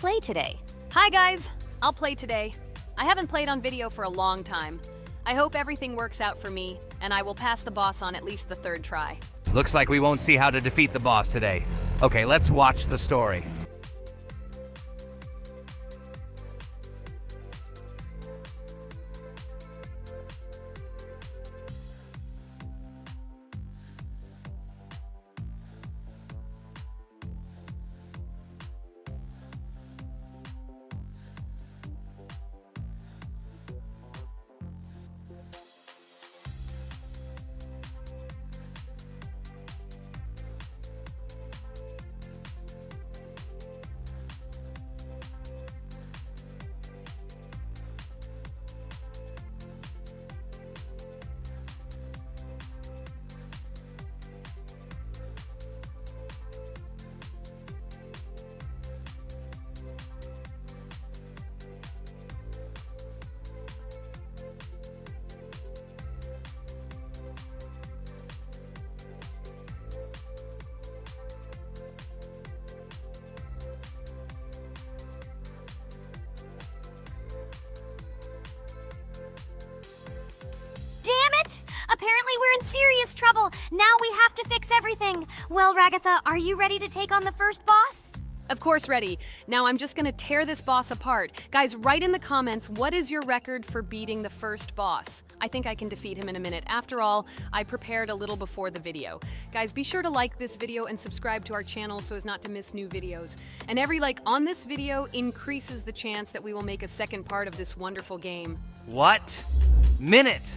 play today? Hi guys! I'll play today. I haven't played on video for a long time. I hope everything works out for me, and I will pass the boss on at least the third try. Looks like we won't see how to defeat the boss today. Okay, let's watch the story. Apparently we're in serious trouble. Now we have to fix everything. Well, Ragatha, are you ready to take on the first boss? Of course ready. Now I'm just gonna tear this boss apart. Guys, write in the comments, what is your record for beating the first boss? I think I can defeat him in a minute. After all, I prepared a little before the video. Guys, be sure to like this video and subscribe to our channel so as not to miss new videos. And every like on this video increases the chance that we will make a second part of this wonderful game. What? Minute!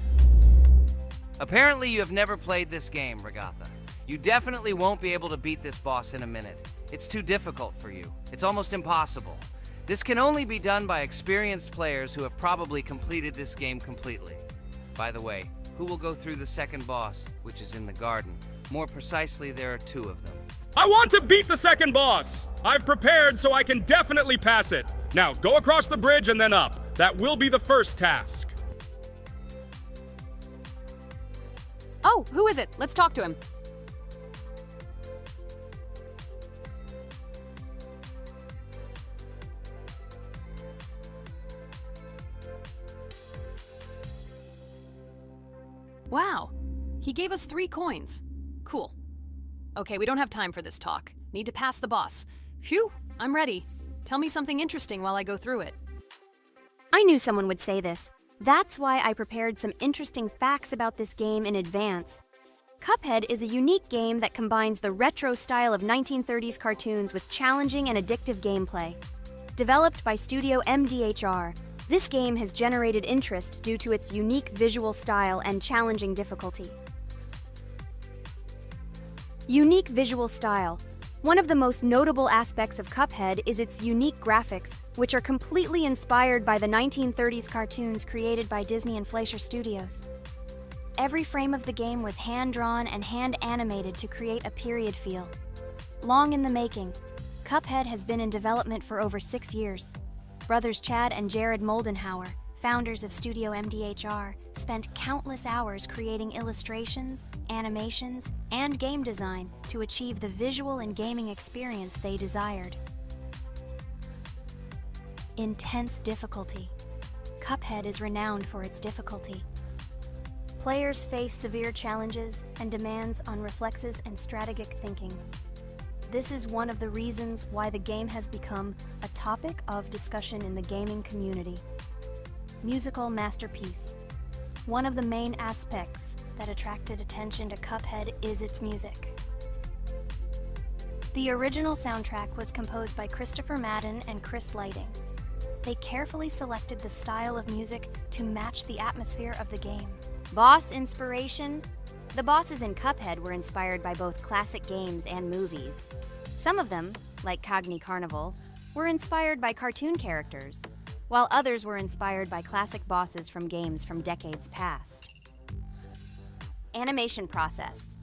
Apparently you have never played this game, Ragatha. You definitely won't be able to beat this boss in a minute. It's too difficult for you. It's almost impossible. This can only be done by experienced players who have probably completed this game completely. By the way, who will go through the second boss, which is in the garden? More precisely, there are two of them. I want to beat the second boss! I've prepared so I can definitely pass it. Now, go across the bridge and then up. That will be the first task. Oh, who is it? Let's talk to him. Wow, he gave us 3 coins. Cool. Okay, we don't have time for this talk. Need to pass the boss. Phew, I'm ready. Tell me something interesting while I go through it. I knew someone would say this. That's why I prepared some interesting facts about this game in advance. Cuphead is a unique game that combines the retro style of 1930s cartoons with challenging and addictive gameplay. Developed by Studio MDHR, this game has generated interest due to its unique visual style and challenging difficulty. Unique visual style. One of the most notable aspects of Cuphead is its unique graphics, which are completely inspired by the 1930s cartoons created by Disney and Fleischer Studios. Every frame of the game was hand-drawn and hand-animated to create a period feel. Long in the making, Cuphead has been in development for over 6 years. Brothers Chad and Jared Moldenhauer, founders of Studio MDHR, spent countless hours creating illustrations, animations, and game design to achieve the visual and gaming experience they desired. Intense difficulty. Cuphead is renowned for its difficulty. Players face severe challenges and demands on reflexes and strategic thinking. This is one of the reasons why the game has become a topic of discussion in the gaming community. Musical masterpiece. One of the main aspects that attracted attention to Cuphead is its music. The original soundtrack was composed by Christopher Madden and Chris Lighting. They carefully selected the style of music to match the atmosphere of the game. Boss inspiration. The bosses in Cuphead were inspired by both classic games and movies. Some of them, like Cogni Carnival, were inspired by cartoon characters, while others were inspired by classic bosses from games from decades past. Animation process.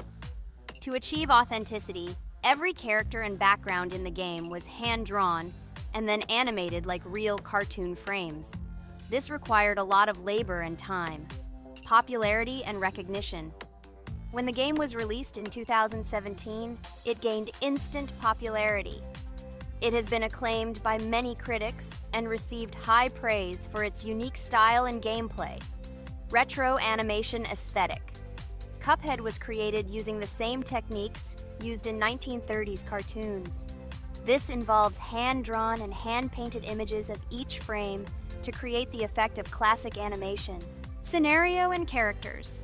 To achieve authenticity, every character and background in the game was hand-drawn and then animated like real cartoon frames. This required a lot of labor and time. Popularity and recognition. When the game was released in 2017, it gained instant popularity. It has been acclaimed by many critics and received high praise for its unique style and gameplay. Retro animation aesthetic. Cuphead was created using the same techniques used in 1930s cartoons. This involves hand-drawn and hand-painted images of each frame to create the effect of classic animation. Scenario and characters.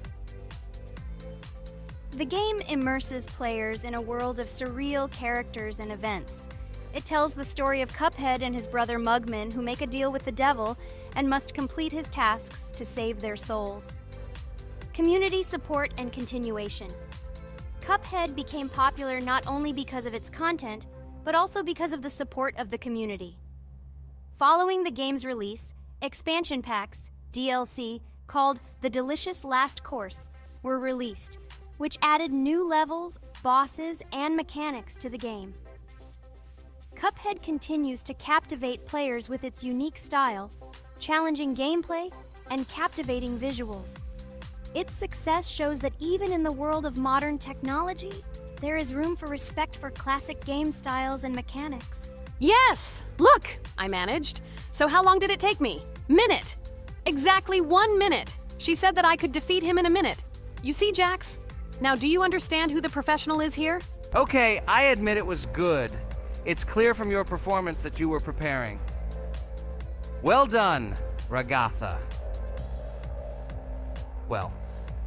The game immerses players in a world of surreal characters and events. It tells the story of Cuphead and his brother Mugman, who make a deal with the devil and must complete his tasks to save their souls. Community support and continuation. Cuphead became popular not only because of its content, but also because of the support of the community. Following the game's release, expansion packs, DLC, called The Delicious Last Course, were released, which added new levels, bosses, and mechanics to the game. Cuphead continues to captivate players with its unique style, challenging gameplay, and captivating visuals. Its success shows that even in the world of modern technology, there is room for respect for classic game styles and mechanics. Yes! Look! I managed. So how long did it take me? Minute! Exactly 1 minute! She said that I could defeat him in a minute. You see, Jax? Now, do you understand who the professional is here? Okay, I admit it was good. It's clear from your performance that you were preparing. Well done, Ragatha. Well,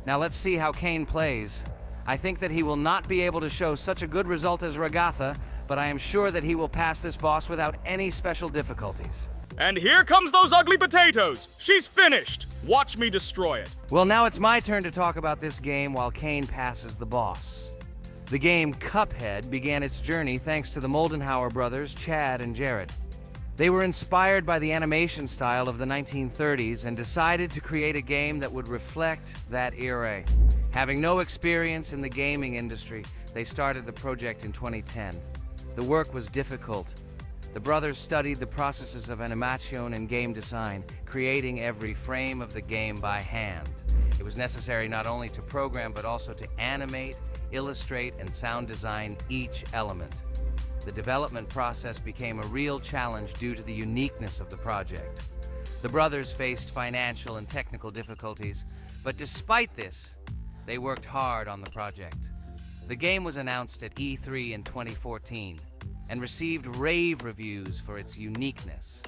now let's see how Kane plays. I think that he will not be able to show such a good result as Ragatha, but I am sure that he will pass this boss without any special difficulties. And here comes those ugly potatoes! She's finished! Watch me destroy it. Well, now it's my turn to talk about this game while Kane passes the boss. The game Cuphead began its journey thanks to the Moldenhauer brothers, Chad and Jared. They were inspired by the animation style of the 1930s and decided to create a game that would reflect that era. Having no experience in the gaming industry, they started the project in 2010. The work was difficult. The brothers studied the processes of animation and game design, creating every frame of the game by hand. It was necessary not only to program, but also to animate, illustrate, and sound design each element. The development process became a real challenge due to the uniqueness of the project. The brothers faced financial and technical difficulties, but despite this, they worked hard on the project. The game was announced at E3 in 2014 and received rave reviews for its uniqueness,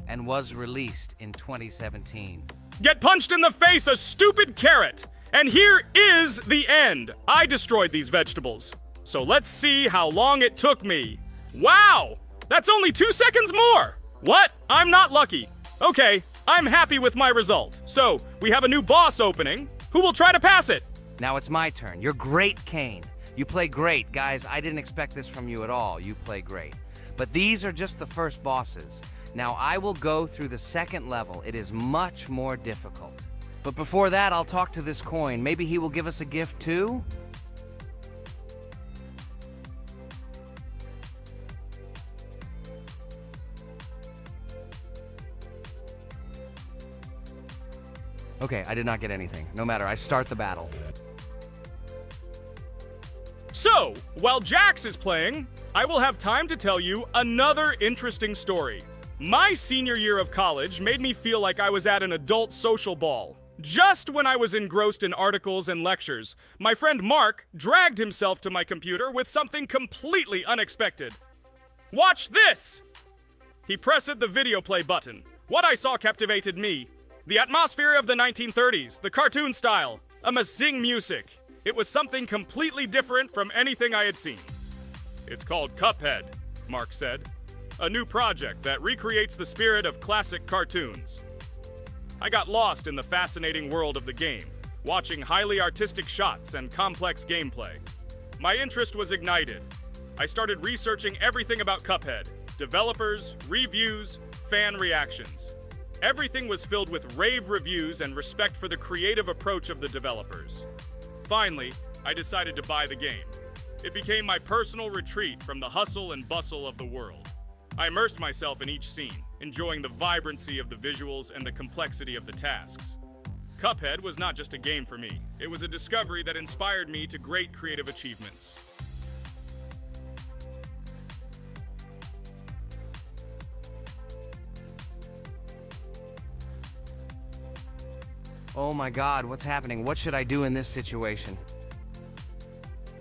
and was released in 2017. Get punched in the face, a stupid carrot! And here is the end. I destroyed these vegetables. So let's see how long it took me. Wow! That's only 2 seconds more! What? I'm not lucky. Okay, I'm happy with my result. So, we have a new boss opening. Who will try to pass it? Now it's my turn. You're great, Kane. You play great. Guys, I didn't expect this from you at all. You play great. But these are just the first bosses. Now I will go through the second level. It is much more difficult. But before that, I'll talk to this coin. Maybe he will give us a gift too? Okay, I did not get anything. No matter, I start the battle. So, while Jax is playing, I will have time to tell you another interesting story. My senior year of college made me feel like I was at an adult social ball. Just when I was engrossed in articles and lectures, my friend Mark dragged himself to my computer with something completely unexpected. Watch this! He pressed the video play button. What I saw captivated me. The atmosphere of the 1930s, the cartoon style, amazing music. It was something completely different from anything I had seen. It's called Cuphead, Mark said. A new project that recreates the spirit of classic cartoons. I got lost in the fascinating world of the game, watching highly artistic shots and complex gameplay. My interest was ignited. I started researching everything about Cuphead, developers, reviews, fan reactions. Everything was filled with rave reviews and respect for the creative approach of the developers. Finally, I decided to buy the game. It became my personal retreat from the hustle and bustle of the world. I immersed myself in each scene, enjoying the vibrancy of the visuals and the complexity of the tasks. Cuphead was not just a game for me. It was a discovery that inspired me to great creative achievements. Oh my God, what's happening? What should I do in this situation?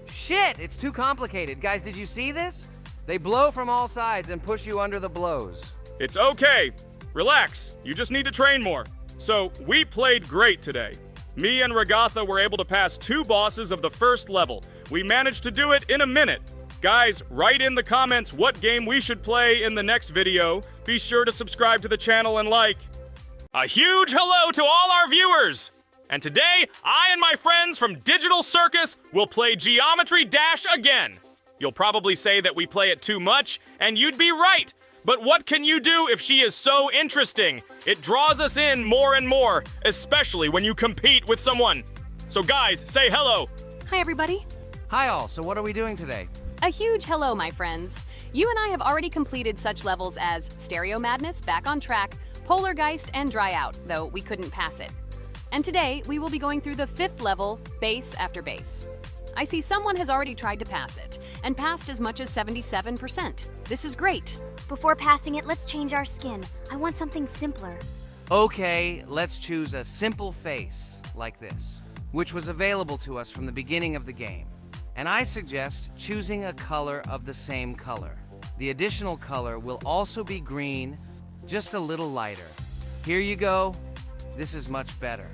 Shit, it's too complicated. Guys, did you see this? They blow from all sides and push you under the blows. It's okay. Relax. You just need to train more. So, we played great today. Me and Regatha were able to pass 2 bosses of the first level. We managed to do it in a minute. Guys, write in the comments what game we should play in the next video. Be sure to subscribe to the channel and like. A huge hello to all our viewers! And today, I and my friends from Digital Circus will play Geometry Dash again. You'll probably say that we play it too much, and you'd be right. But what can you do if she is so interesting? It draws us in more and more, especially when you compete with someone. So guys, say hello. Hi, everybody. Hi all, so what are we doing today? A huge hello, my friends. You and I have already completed such levels as Stereo Madness, Back on Track, Polargeist, and Dry Out, though we couldn't pass it. And today, we will be going through the 5th level, Base After Base. I see someone has already tried to pass it, and passed as much as 77%. This is great. Before passing it, let's change our skin. I want something simpler. Okay, let's choose a simple face, like this, which was available to us from the beginning of the game. And I suggest choosing a color of the same color. The additional color will also be green, just a little lighter. Here you go. This is much better.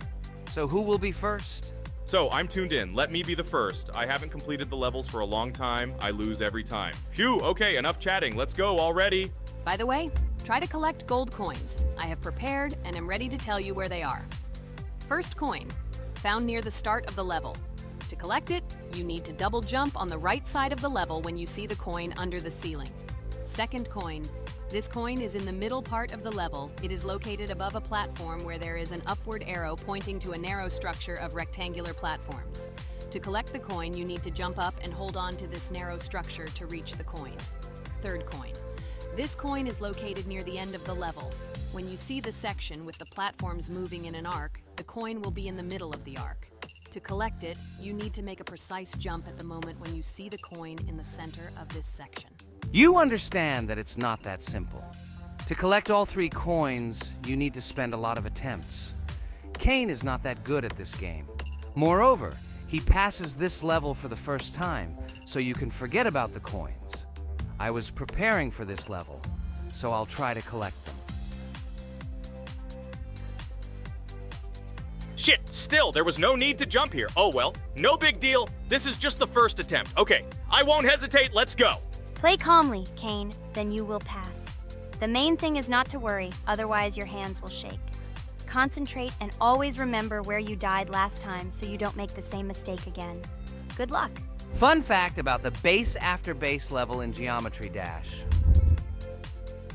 So who will be first? So, I'm tuned in. Let me be the first. I haven't completed the levels for a long time. I lose every time. Phew, okay, enough chatting. Let's go already. By the way, try to collect gold coins. I have prepared and am ready to tell you where they are. First coin, found near the start of the level. To collect it, you need to double jump on the right side of the level when you see the coin under the ceiling. Second coin. This coin is in the middle part of the level. It is located above a platform where there is an upward arrow pointing to a narrow structure of rectangular platforms. To collect the coin, you need to jump up and hold on to this narrow structure to reach the coin. Third coin. This coin is located near the end of the level. When you see the section with the platforms moving in an arc, the coin will be in the middle of the arc. To collect it, you need to make a precise jump at the moment when you see the coin in the center of this section. You understand that it's not that simple. To collect all 3 coins, you need to spend a lot of attempts. Kane is not that good at this game. Moreover, he passes this level for the first time, so you can forget about the coins. I was preparing for this level, so I'll try to collect them. Shit, still, there was no need to jump here. Oh well, no big deal. This is just the first attempt. Okay, I won't hesitate, let's go. Play calmly, Kane, then you will pass. The main thing is not to worry, otherwise your hands will shake. Concentrate and always remember where you died last time so you don't make the same mistake again. Good luck. Fun fact about the Base After Base level in Geometry Dash.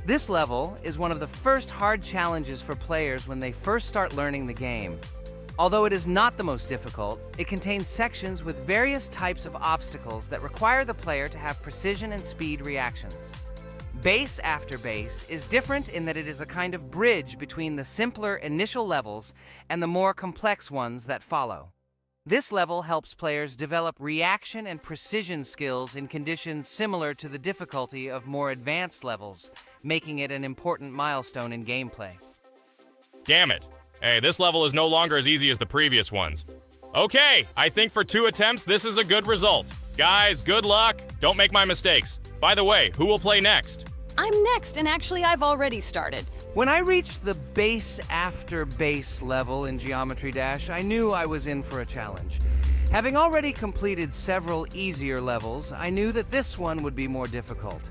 This level is one of the first hard challenges for players when they first start learning the game. Although it is not the most difficult, it contains sections with various types of obstacles that require the player to have precision and speed reactions. Base After Base is different in that it is a kind of bridge between the simpler initial levels and the more complex ones that follow. This level helps players develop reaction and precision skills in conditions similar to the difficulty of more advanced levels, making it an important milestone in gameplay. Damn it. Hey, this level is no longer as easy as the previous ones. Okay, I think for 2 attempts, this is a good result. Guys, good luck. Don't make my mistakes. By the way, who will play next? I'm next, and actually I've already started. When I reached the Base After Base level in Geometry Dash, I knew I was in for a challenge. Having already completed several easier levels, I knew that this one would be more difficult.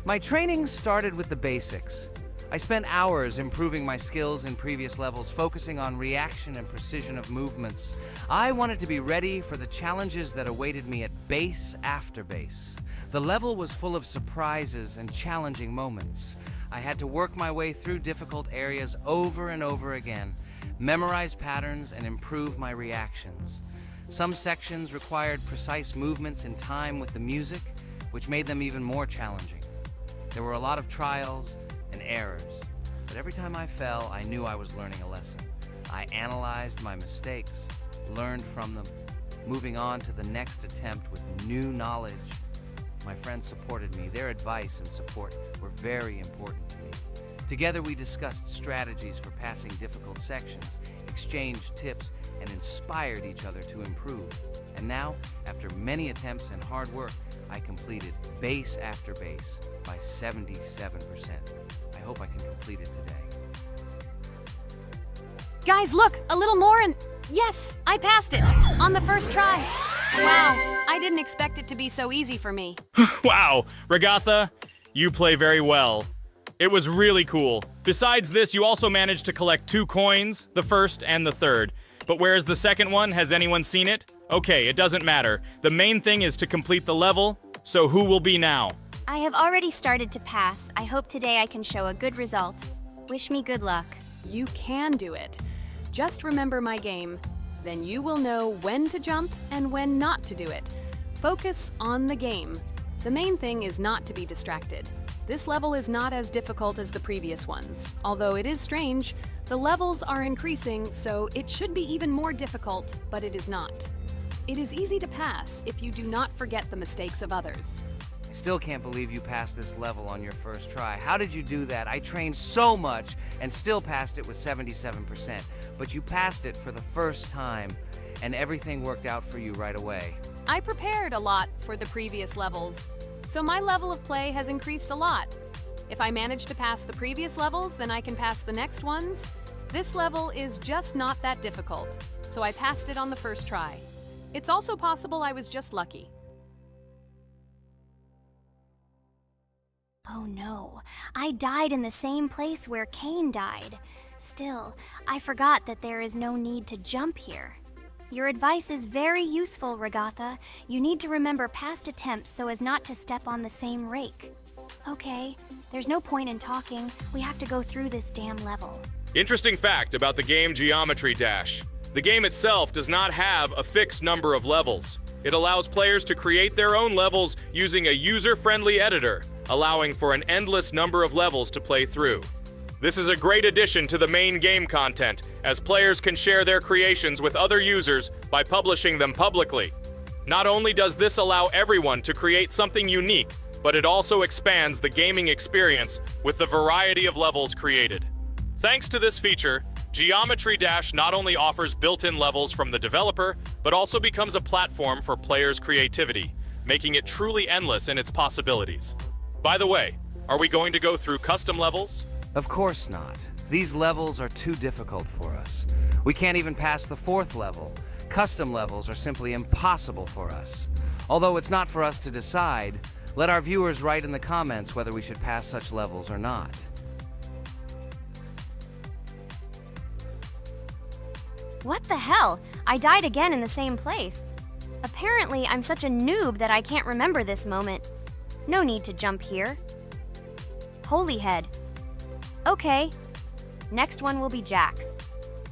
My training started with the basics. I spent hours improving my skills in previous levels, focusing on reaction and precision of movements. I wanted to be ready for the challenges that awaited me at Base After Base. The level was full of surprises and challenging moments. I had to work my way through difficult areas over and over again, memorize patterns, and improve my reactions. Some sections required precise movements in time with the music, which made them even more challenging. There were a lot of trials and errors, but every time I fell, I knew I was learning a lesson. I analyzed my mistakes, learned from them, moving on to the next attempt with new knowledge. My friends supported me. Their advice and support were very important to me. Together we discussed strategies for passing difficult sections, exchanged tips, and inspired each other to improve. And now, after many attempts and hard work, I completed base after base by 77%. I hope I can complete it today. Guys, look, a little more and yes, I passed it on the first try. Wow, I didn't expect it to be so easy for me. Wow, Regatha, you play very well. It was really cool. Besides this, you also managed to collect 2 coins, the first and the third. But where's the second one? Has anyone seen it? Okay, it doesn't matter. The main thing is to complete the level, so who will be now? I have already started to pass. I hope today I can show a good result. Wish me good luck. You can do it. Just remember my game. Then you will know when to jump and when not to do it. Focus on the game. The main thing is not to be distracted. This level is not as difficult as the previous ones. Although it is strange, the levels are increasing, so it should be even more difficult, but it is not. It is easy to pass if you do not forget the mistakes of others. I still can't believe you passed this level on your first try. How did you do that? I trained so much and still passed it with 77%. But you passed it for the first time, and everything worked out for you right away. I prepared a lot for the previous levels, so my level of play has increased a lot. If I manage to pass the previous levels, then I can pass the next ones. This level is just not that difficult, so I passed it on the first try. It's also possible I was just lucky. Oh no, I died in the same place where Cain died. Still, I forgot that there is no need to jump here. Your advice is very useful, Regatha. You need to remember past attempts so as not to step on the same rake. Okay, there's no point in talking. We have to go through this damn level. Interesting fact about the game Geometry Dash. The game itself does not have a fixed number of levels. It allows players to create their own levels using a user-friendly editor, allowing for an endless number of levels to play through. This is a great addition to the main game content, as players can share their creations with other users by publishing them publicly. Not only does this allow everyone to create something unique, but it also expands the gaming experience with the variety of levels created. Thanks to this feature, Geometry Dash not only offers built-in levels from the developer, but also becomes a platform for players' creativity, making it truly endless in its possibilities. By the way, are we going to go through custom levels? Of course not. These levels are too difficult for us. We can't even pass the 4th level. Custom levels are simply impossible for us. Although it's not for us to decide, let our viewers write in the comments whether we should pass such levels or not. What the hell? I died again in the same place. Apparently, I'm such a noob that I can't remember this moment. No need to jump here. Holy head. Okay. Next one will be Jax.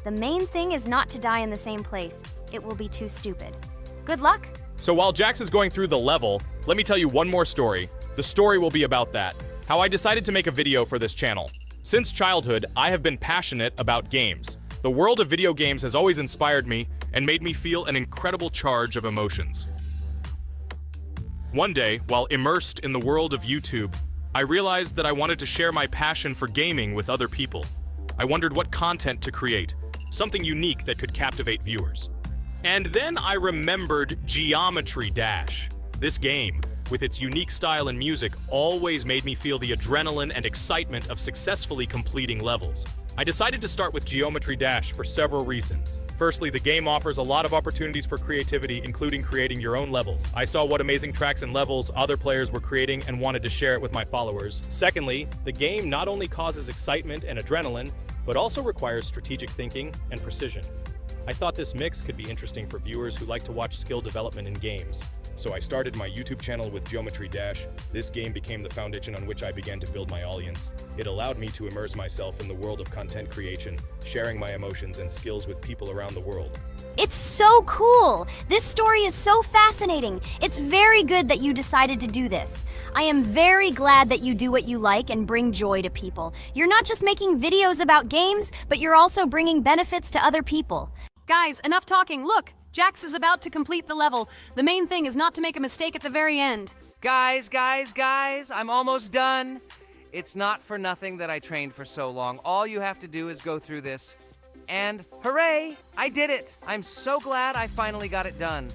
The main thing is not to die in the same place. It will be too stupid. Good luck. So while Jax is going through the level, let me tell you one more story. The story will be about that. How I decided to make a video for this channel. Since childhood, I have been passionate about games. The world of video games has always inspired me and made me feel an incredible charge of emotions. One day, while immersed in the world of YouTube, I realized that I wanted to share my passion for gaming with other people. I wondered what content to create, something unique that could captivate viewers. And then I remembered Geometry Dash. This game, with its unique style and music, always made me feel the adrenaline and excitement of successfully completing levels. I decided to start with Geometry Dash for several reasons. Firstly, the game offers a lot of opportunities for creativity, including creating your own levels. I saw what amazing tracks and levels other players were creating and wanted to share it with my followers. Secondly, the game not only causes excitement and adrenaline, but also requires strategic thinking and precision. I thought this mix could be interesting for viewers who like to watch skill development in games. So I started my YouTube channel with Geometry Dash. This game became the foundation on which I began to build my audience. It allowed me to immerse myself in the world of content creation, sharing my emotions and skills with people around the world. It's so cool! This story is so fascinating. It's very good that you decided to do this. I am very glad that you do what you like and bring joy to people. You're not just making videos about games, but you're also bringing benefits to other people. Guys, enough talking. Look, Jax is about to complete the level. The main thing is not to make a mistake at the very end. Guys, I'm almost done. It's not for nothing that I trained for so long. All you have to do is go through this, And hooray! I did it! I'm so glad I finally got it done.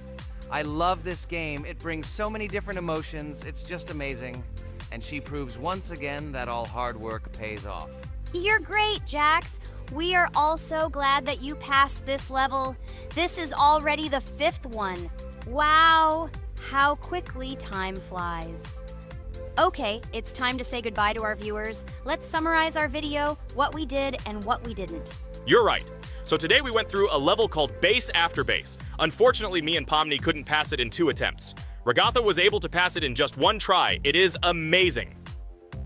I love this game. It brings so many different emotions. It's just amazing. And she proves once again that all hard work pays off. You're great, Jax. We are all so glad that you passed this level. This is already the 5th one. Wow, how quickly time flies. Okay, it's time to say goodbye to our viewers. Let's summarize our video, what we did and what we didn't. You're right. So today we went through a level called Base After Base. Unfortunately, me and Pomni couldn't pass it in 2 attempts. Regatha was able to pass it in just 1 try. It is amazing.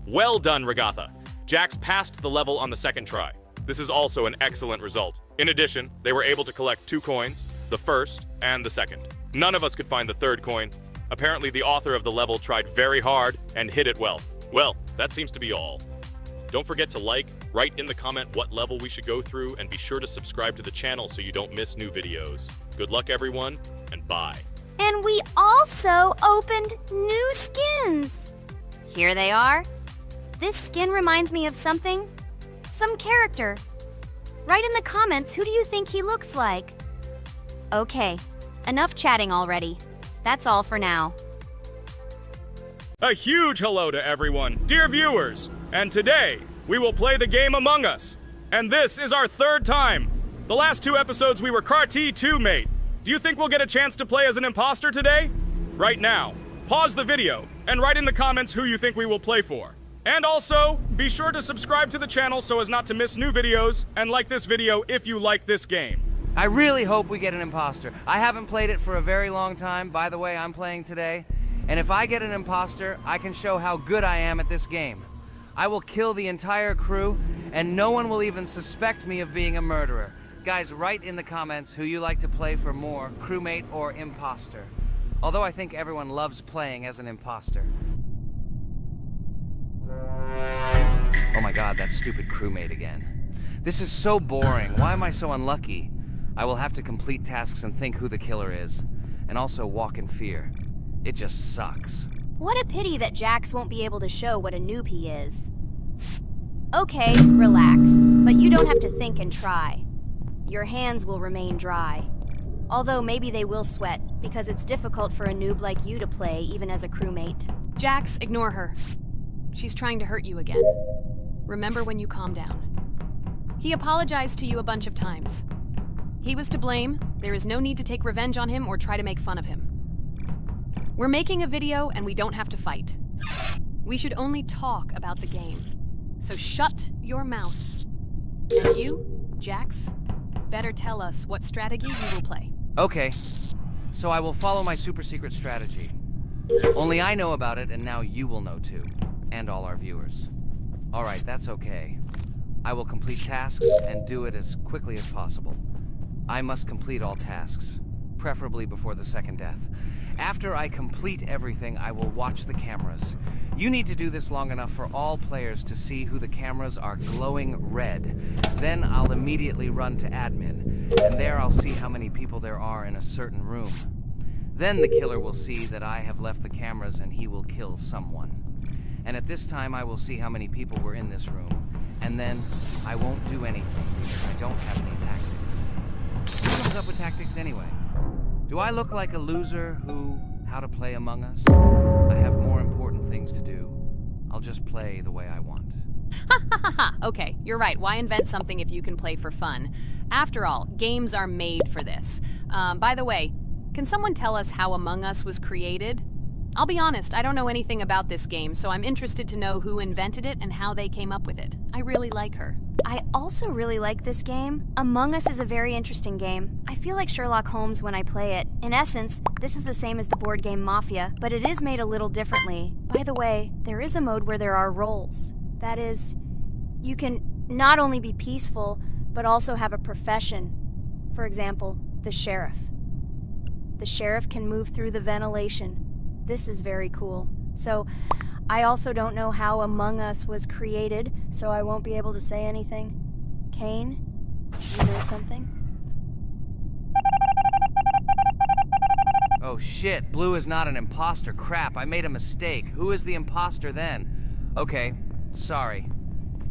Well done, Regatha. Jax passed the level on the 2nd try. This is also an excellent result. In addition, they were able to collect 2 coins, the 1st and the 2nd. None of us could find the 3rd coin. Apparently, the author of the level tried very hard and hit it well. Well, that seems to be all. Don't forget to like, write in the comment what level we should go through, and be sure to subscribe to the channel so you don't miss new videos. Good luck, everyone, and bye. And we also opened new skins. Here they are. This skin reminds me of something. Some character. Write in the comments, who do you think he looks like? Okay, enough chatting already. That's all for now. A huge hello to everyone, dear viewers. And today, we will play the game Among Us. And this is our 3rd time. The last 2 episodes we were Carti 2 mate. Do you think we'll get a chance to play as an imposter today? Right now, pause the video and write in the comments who you think we will play for. And also, be sure to subscribe to the channel so as not to miss new videos, and like this video if you like this game. I really hope we get an imposter. I haven't played it for a very long time. By the way, I'm playing today. And if I get an imposter, I can show how good I am at this game. I will kill the entire crew, and no one will even suspect me of being a murderer. Guys, write in the comments who you like to play for more, crewmate or imposter. Although I think everyone loves playing as an imposter. Oh my god, that stupid crewmate again. This is so boring. Why am I so unlucky? I will have to complete tasks and think who the killer is. And also walk in fear. It just sucks. What a pity that Jax won't be able to show what a noob he is. Okay, relax. But you don't have to think and try. Your hands will remain dry. Although maybe they will sweat, because it's difficult for a noob like you to play even as a crewmate. Jax, ignore her. She's trying to hurt you again. Remember when you calm down. He apologized to you a bunch of times. He was to blame. There is no need to take revenge on him or try to make fun of him. We're making a video and we don't have to fight. We should only talk about the game. So shut your mouth. And you, Jax, better tell us what strategy you will play. Okay, so I will follow my super secret strategy. Only I know about it, and now you will know too. And all our viewers. Alright, that's okay. I will complete tasks and do it as quickly as possible. I must complete all tasks, preferably before the 2nd death. After I complete everything, I will watch the cameras. You need to do this long enough for all players to see who the cameras are glowing red. Then I'll immediately run to admin, and there I'll see how many people there are in a certain room. Then the killer will see that I have left the cameras and he will kill someone. And at this time I will see how many people were in this room. And then I won't do anything because I don't have any tactics. Who comes up with tactics anyway? Do I look like a loser how to play Among Us? I have more important things to do. I'll just play the way I want. Ha ha ha ha! Okay, you're right. Why invent something if you can play for fun? After all, games are made for this. By the way, can someone tell us how Among Us was created? I'll be honest, I don't know anything about this game, so I'm interested to know who invented it and how they came up with it. I really like her. I also really like this game. Among Us is a very interesting game. I feel like Sherlock Holmes when I play it. In essence, this is the same as the board game Mafia, but it is made a little differently. By the way, there is a mode where there are roles. That is, you can not only be peaceful, but also have a profession. For example, the sheriff. The sheriff can move through the ventilation. This is very cool. So, I also don't know how Among Us was created, so I won't be able to say anything. Kane, you know something? Oh shit, Blue is not an imposter. Crap, I made a mistake. Who is the imposter then? Okay, sorry.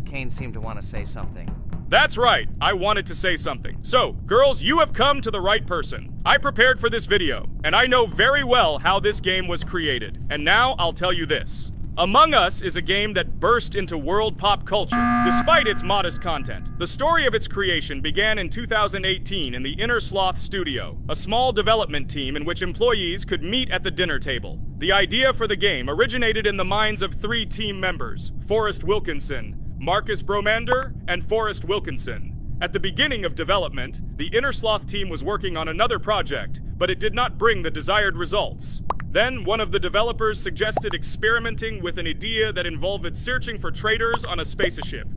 Kane seemed to want to say something. That's right, I wanted to say something. So, girls, you have come to the right person. I prepared for this video, and I know very well how this game was created. And now I'll tell you this. Among Us is a game that burst into world pop culture, despite its modest content. The story of its creation began in 2018 in the Inner Sloth Studio, a small development team in which employees could meet at the dinner table. The idea for the game originated in the minds of 3 team members, Forrest Wilkinson, Marcus Bromander, and Forrest Wilkinson. At the beginning of development, the Inner Sloth team was working on another project, but it did not bring the desired results. Then, one of the developers suggested experimenting with an idea that involved searching for traitors on a spaceship.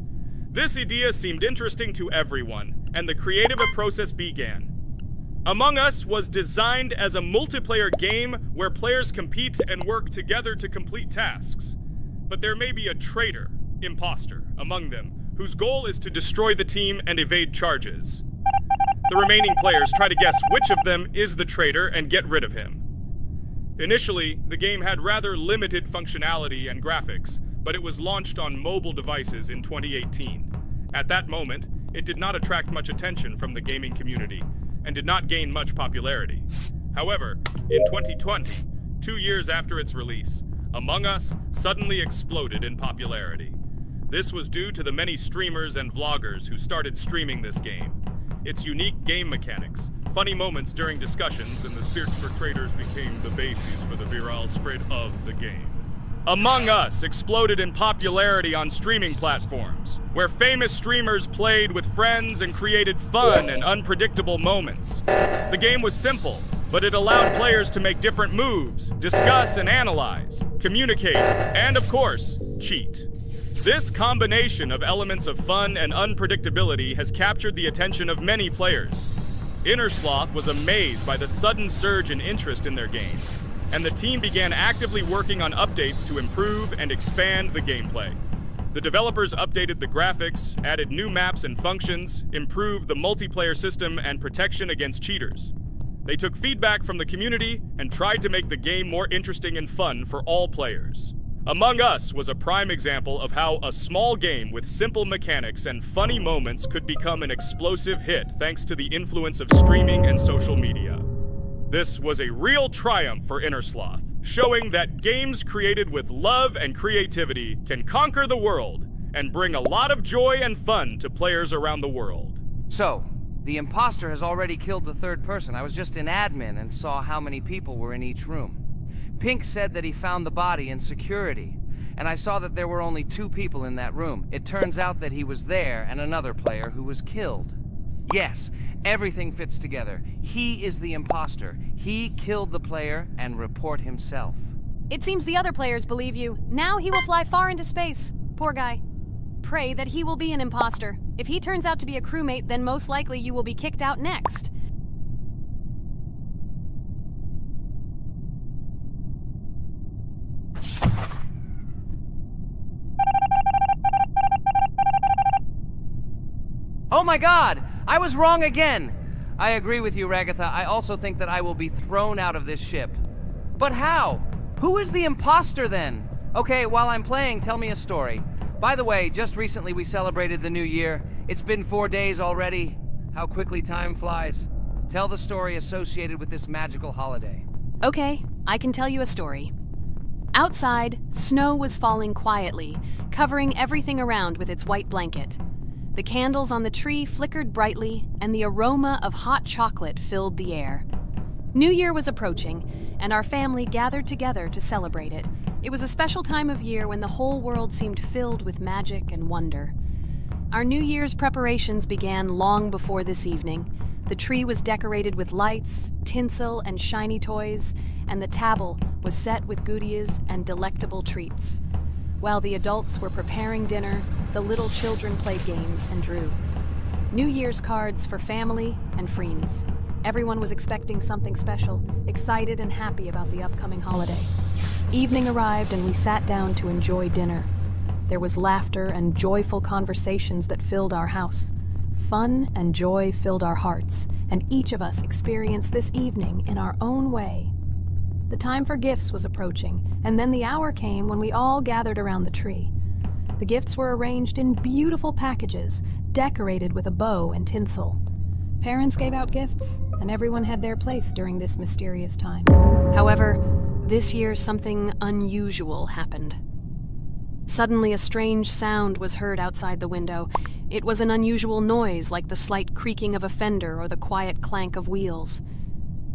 This idea seemed interesting to everyone, and the creative process began. Among Us was designed as a multiplayer game where players compete and work together to complete tasks. But there may be a traitor, imposter, among them, whose goal is to destroy the team and evade charges. The remaining players try to guess which of them is the traitor and get rid of him. Initially, the game had rather limited functionality and graphics, but it was launched on mobile devices in 2018. At that moment, it did not attract much attention from the gaming community, and did not gain much popularity. However, in 2020, 2 years after its release, Among Us suddenly exploded in popularity. This was due to the many streamers and vloggers who started streaming this game. Its unique game mechanics, funny moments during discussions, and the search for traitors became the basis for the viral spread of the game. Among Us exploded in popularity on streaming platforms, where famous streamers played with friends and created fun and unpredictable moments. The game was simple, but it allowed players to make different moves, discuss and analyze, communicate, and of course, cheat. This combination of elements of fun and unpredictability has captured the attention of many players. Inner Sloth was amazed by the sudden surge in interest in their game, and the team began actively working on updates to improve and expand the gameplay. The developers updated the graphics, added new maps and functions, improved the multiplayer system and protection against cheaters. They took feedback from the community and tried to make the game more interesting and fun for all players. Among Us was a prime example of how a small game with simple mechanics and funny moments could become an explosive hit thanks to the influence of streaming and social media. This was a real triumph for Inner Sloth, showing that games created with love and creativity can conquer the world and bring a lot of joy and fun to players around the world. So, the imposter has already killed the third person. I was just in admin and saw how many people were in each room. Pink said that he found the body in security, and I saw that there were only 2 people in that room. It turns out that he was there and another player who was killed. Yes, everything fits together. He is the imposter. He killed the player and report himself. It seems the other players believe you. Now he will fly far into space. Poor guy. Pray that he will be an imposter. If he turns out to be a crewmate, then most likely you will be kicked out next. Oh my god! I was wrong again! I agree with you, Ragatha. I also think that I will be thrown out of this ship. But how? Who is the imposter then? Okay, while I'm playing, tell me a story. By the way, just recently we celebrated the new year. It's been 4 days already. How quickly time flies. Tell the story associated with this magical holiday. Okay, I can tell you a story. Outside, snow was falling quietly, covering everything around with its white blanket. The candles on the tree flickered brightly, and the aroma of hot chocolate filled the air. New Year was approaching, and our family gathered together to celebrate it. It was a special time of year when the whole world seemed filled with magic and wonder. Our New Year's preparations began long before this evening. The tree was decorated with lights, tinsel, and shiny toys, and the table was set with goodies and delectable treats. While the adults were preparing dinner, the little children played games and drew. New Year's cards for family and friends. Everyone was expecting something special, excited and happy about the upcoming holiday. Evening arrived and we sat down to enjoy dinner. There was laughter and joyful conversations that filled our house. Fun and joy filled our hearts, and each of us experienced this evening in our own way. The time for gifts was approaching, and then the hour came when we all gathered around the tree. The gifts were arranged in beautiful packages, decorated with a bow and tinsel. Parents gave out gifts, and everyone had their place during this mysterious time. However, this year something unusual happened. Suddenly a strange sound was heard outside the window. It was an unusual noise, like the slight creaking of a fender or the quiet clank of wheels.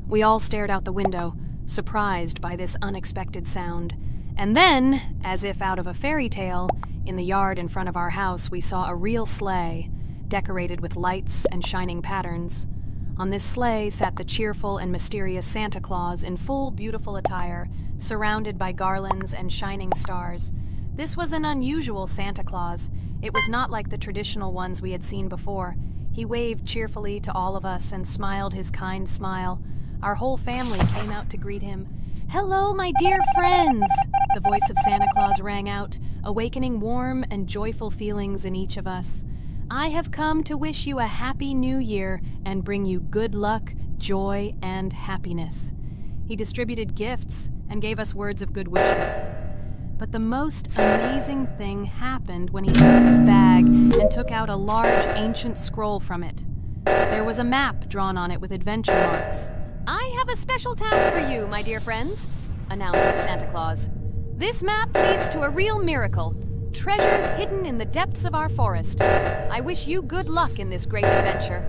We all stared out the window, surprised by this unexpected sound. And then, as if out of a fairy tale, in the yard in front of our house we saw a real sleigh, decorated with lights and shining patterns. On this sleigh sat the cheerful and mysterious Santa Claus in full beautiful attire, surrounded by garlands and shining stars. This was an unusual Santa Claus. It was not like the traditional ones we had seen before. He waved cheerfully to all of us and smiled his kind smile. Our whole family came out to greet him. "Hello, my dear friends!" The voice of Santa Claus rang out, awakening warm and joyful feelings in each of us. "I have come to wish you a happy new year and bring you good luck, joy, and happiness." He distributed gifts and gave us words of good wishes. But the most amazing thing happened when he took his bag and took out a large ancient scroll from it. There was a map drawn on it with adventure marks. "I have a special task for you, my dear friends," announced Santa Claus. "This map leads to a real miracle. Treasures hidden in the depths of our forest. I wish you good luck in this great adventure."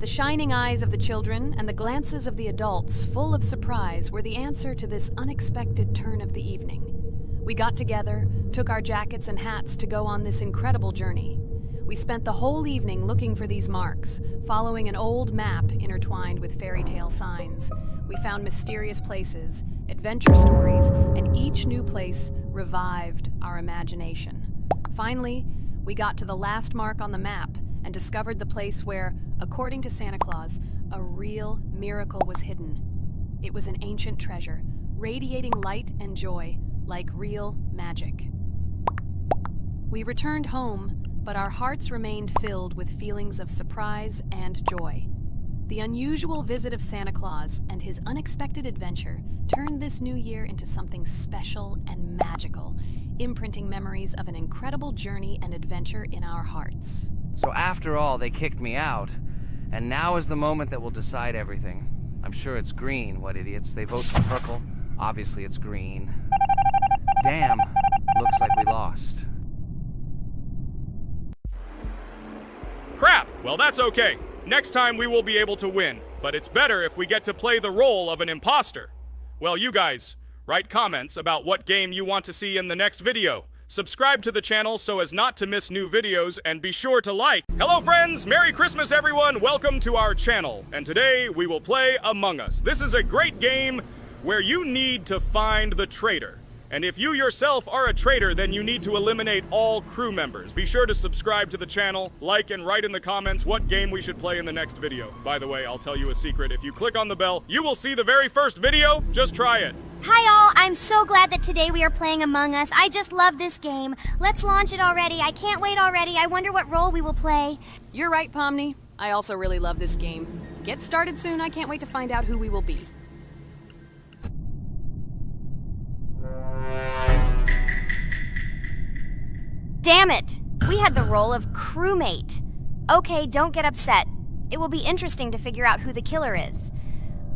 The shining eyes of the children and the glances of the adults, full of surprise, were the answer to this unexpected turn of the evening. We got together, took our jackets and hats to go on this incredible journey. We spent the whole evening looking for these marks, following an old map intertwined with fairy tale signs. We found mysterious places, adventure stories, and each new place revived our imagination. Finally, we got to the last mark on the map and discovered the place where, according to Santa Claus, a real miracle was hidden. It was an ancient treasure, radiating light and joy, like real magic. We returned home, but our hearts remained filled with feelings of surprise and joy. The unusual visit of Santa Claus and his unexpected adventure turned this new year into something special and magical, imprinting memories of an incredible journey and adventure in our hearts. So after all, they kicked me out, and now is the moment that will decide everything. I'm sure it's green, what idiots. They vote for purple. Obviously it's green. Damn, looks like we lost. Crap! Well, that's okay. Next time we will be able to win, but it's better if we get to play the role of an imposter. Well, you guys, write comments about what game you want to see in the next video. Subscribe to the channel so as not to miss new videos, and be sure to like. Hello friends, Merry Christmas everyone, welcome to our channel. And today we will play Among Us. This is a great game where you need to find the traitor. And if you yourself are a traitor, then you need to eliminate all crew members. Be sure to subscribe to the channel, like, and write in the comments what game we should play in the next video. By the way, I'll tell you a secret. If you click on the bell, you will see the very first video. Just try it. Hi all, I'm so glad that today we are playing Among Us. I just love this game. Let's launch it already. I can't wait already. I wonder what role we will play. You're right, Pomni. I also really love this game. Get started soon. I can't wait to find out who we will be. Damn it! We had the role of crewmate. Okay, don't get upset. It will be interesting to figure out who the killer is.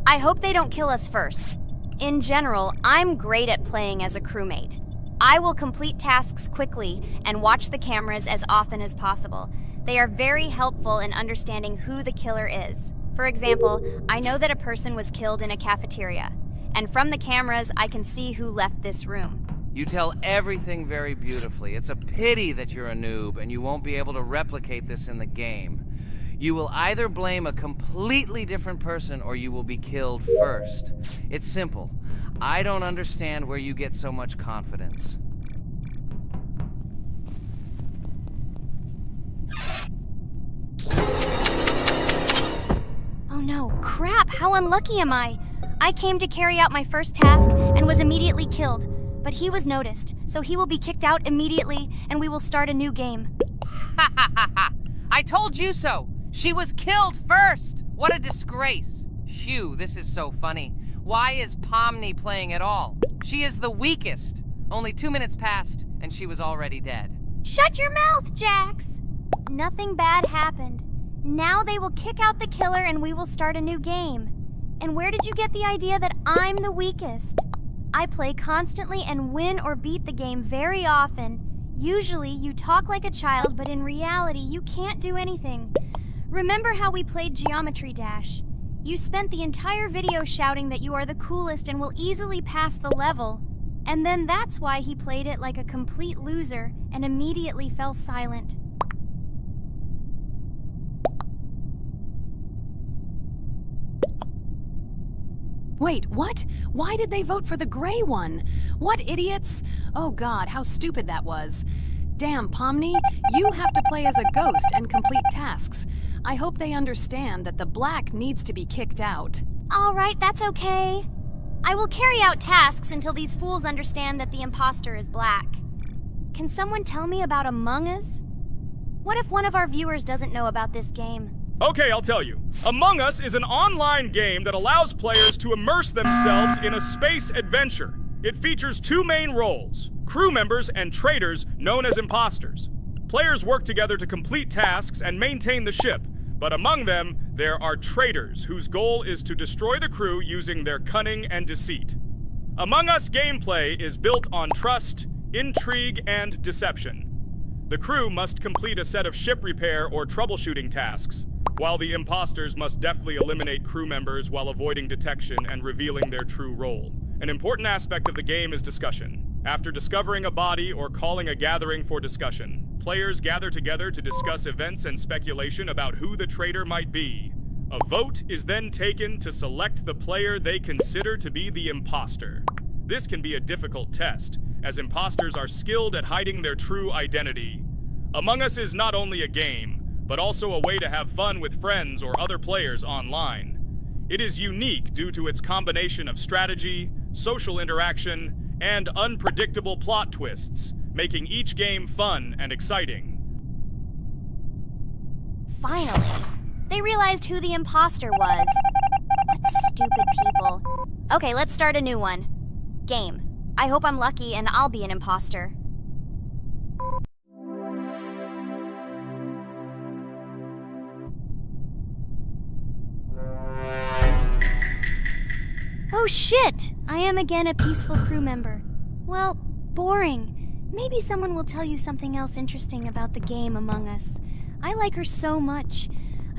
I hope they don't kill us first. In general, I'm great at playing as a crewmate. I will complete tasks quickly and watch the cameras as often as possible. They are very helpful in understanding who the killer is. For example, I know that a person was killed in a cafeteria, and from the cameras, I can see who left this room. You tell everything very beautifully. It's a pity that you're a noob and you won't be able to replicate this in the game. You will either blame a completely different person or you will be killed first. It's simple. I don't understand where you get so much confidence. Oh no, crap, how unlucky am I? I came to carry out my first task and was immediately killed. But he was noticed, so he will be kicked out immediately, and we will start a new game. Ha ha ha ha! I told you so! She was killed first! What a disgrace! Phew, this is so funny. Why is Pomni playing at all? She is the weakest. Only 2 minutes passed, and she was already dead. Shut your mouth, Jax! Nothing bad happened. Now they will kick out the killer and we will start a new game. And where did you get the idea that I'm the weakest? I play constantly and win or beat the game very often. Usually you talk like a child, but in reality you can't do anything. Remember how we played Geometry Dash? You spent the entire video shouting that you are the coolest and will easily pass the level. And then that's why he played it like a complete loser and immediately fell silent. Wait, what? Why did they vote for the gray one? What idiots? Oh god, how stupid that was. Damn, Pomni, you have to play as a ghost and complete tasks. I hope they understand that the black needs to be kicked out. All right, that's okay. I will carry out tasks until these fools understand that the imposter is black. Can someone tell me about Among Us? What if one of our viewers doesn't know about this game? Okay, I'll tell you. Among Us is an online game that allows players to immerse themselves in a space adventure. It features 2 main roles, crew members and traitors known as imposters. Players work together to complete tasks and maintain the ship, but among them, there are traitors whose goal is to destroy the crew using their cunning and deceit. Among Us gameplay is built on trust, intrigue, and deception. The crew must complete a set of ship repair or troubleshooting tasks, while the imposters must deftly eliminate crew members while avoiding detection and revealing their true role. An important aspect of the game is discussion. After discovering a body or calling a gathering for discussion, players gather together to discuss events and speculation about who the traitor might be. A vote is then taken to select the player they consider to be the imposter. This can be a difficult test, as imposters are skilled at hiding their true identity. Among Us is not only a game, but also a way to have fun with friends or other players online. It is unique due to its combination of strategy, social interaction, and unpredictable plot twists, making each game fun and exciting. Finally, they realized who the imposter was. What stupid people. Okay, let's start a new one. Game. I hope I'm lucky and I'll be an imposter. Oh shit! I am again a peaceful crew member. Well, boring. Maybe someone will tell you something else interesting about the game Among Us. I like her so much.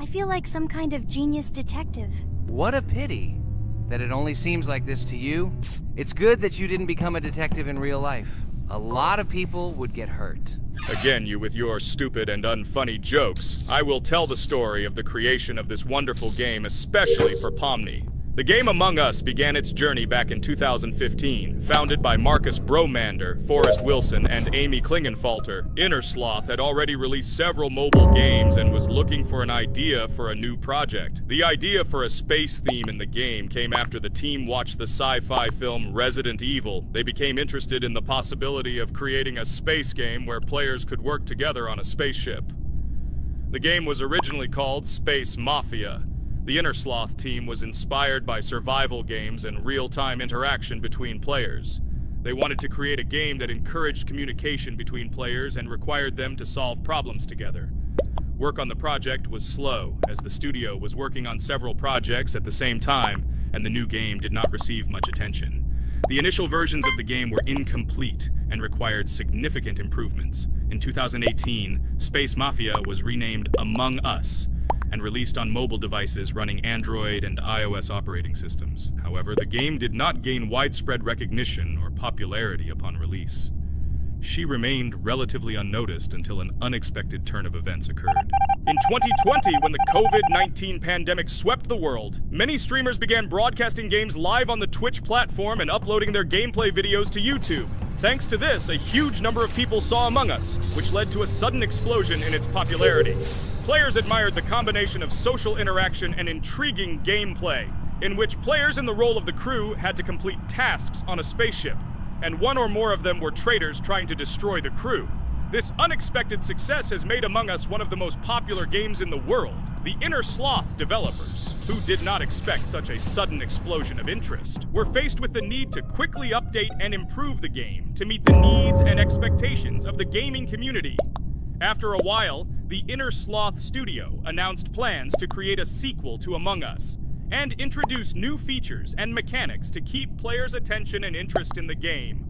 I feel like some kind of genius detective. What a pity that it only seems like this to you. It's good that you didn't become a detective in real life. A lot of people would get hurt. Again, you with your stupid and unfunny jokes. I will tell the story of the creation of this wonderful game, especially for Pomni. The game Among Us began its journey back in 2015. Founded by Marcus Bromander, Forrest Wilson, and Amy Klingenfalter, Innersloth had already released several mobile games and was looking for an idea for a new project. The idea for a space theme in the game came after the team watched the sci-fi film Resident Evil. They became interested in the possibility of creating a space game where players could work together on a spaceship. The game was originally called Space Mafia. The Innersloth team was inspired by survival games and real-time interaction between players. They wanted to create a game that encouraged communication between players and required them to solve problems together. Work on the project was slow, as the studio was working on several projects at the same time, and the new game did not receive much attention. The initial versions of the game were incomplete and required significant improvements. In 2018, Space Mafia was renamed Among Us, and released on mobile devices running Android and iOS operating systems. However, the game did not gain widespread recognition or popularity upon release. She remained relatively unnoticed until an unexpected turn of events occurred. In 2020, when the COVID-19 pandemic swept the world, many streamers began broadcasting games live on the Twitch platform and uploading their gameplay videos to YouTube. Thanks to this, a huge number of people saw Among Us, which led to a sudden explosion in its popularity. Players admired the combination of social interaction and intriguing gameplay, in which players in the role of the crew had to complete tasks on a spaceship, and one or more of them were traitors trying to destroy the crew. This unexpected success has made Among Us one of the most popular games in the world. The Innersloth developers, who did not expect such a sudden explosion of interest, were faced with the need to quickly update and improve the game to meet the needs and expectations of the gaming community. After a while, the Inner Sloth Studio announced plans to create a sequel to Among Us and introduce new features and mechanics to keep players' attention and interest in the game.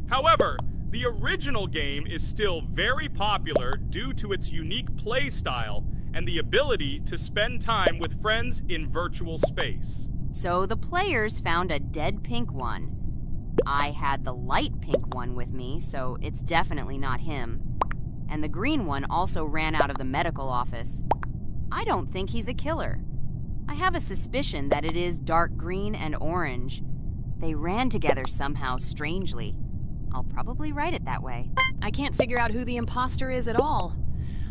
However, the original game is still very popular due to its unique play style and the ability to spend time with friends in virtual space. So the players found a dead pink one. I had the light pink one with me, so it's definitely not him. And the green one also ran out of the medical office. I don't think he's a killer. I have a suspicion that it is dark green and orange. They ran together somehow strangely. I'll probably write it that way. I can't figure out who the imposter is at all.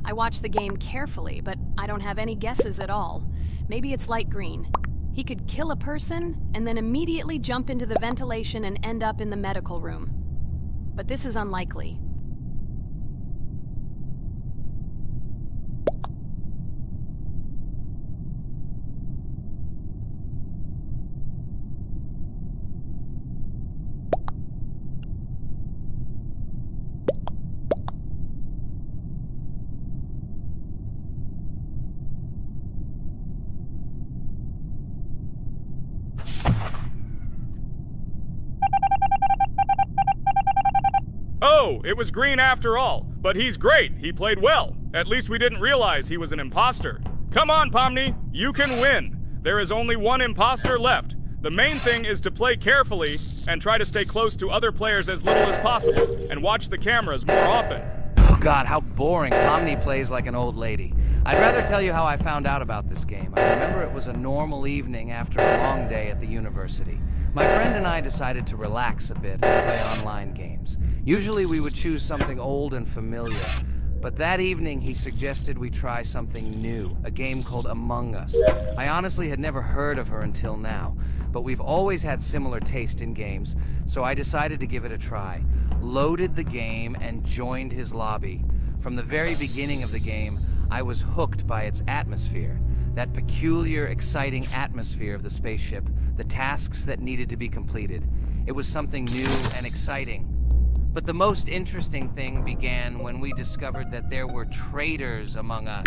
I watched the game carefully, but I don't have any guesses at all. Maybe it's light green. He could kill a person and then immediately jump into the ventilation and end up in the medical room. But this is unlikely. Oh, it was green after all, but he's great. He played well. At least we didn't realize he was an imposter. Come on, Pomni, you can win. There is only one imposter left. The main thing is to play carefully and try to stay close to other players as little as possible and watch the cameras more often. Oh God, how boring. Pomni plays like an old lady. I'd rather tell you how I found out about this game. I remember it was a normal evening after a long day at the university. My friend and I decided to relax a bit and play online games. Usually we would choose something old and familiar, but that evening he suggested we try something new, a game called Among Us. I honestly had never heard of her until now, but we've always had similar taste in games, so I decided to give it a try. Loaded the game and joined his lobby. From the very beginning of the game, I was hooked by its atmosphere. That peculiar, exciting atmosphere of the spaceship, the tasks that needed to be completed. It was something new and exciting. But the most interesting thing began when we discovered that there were traitors among us.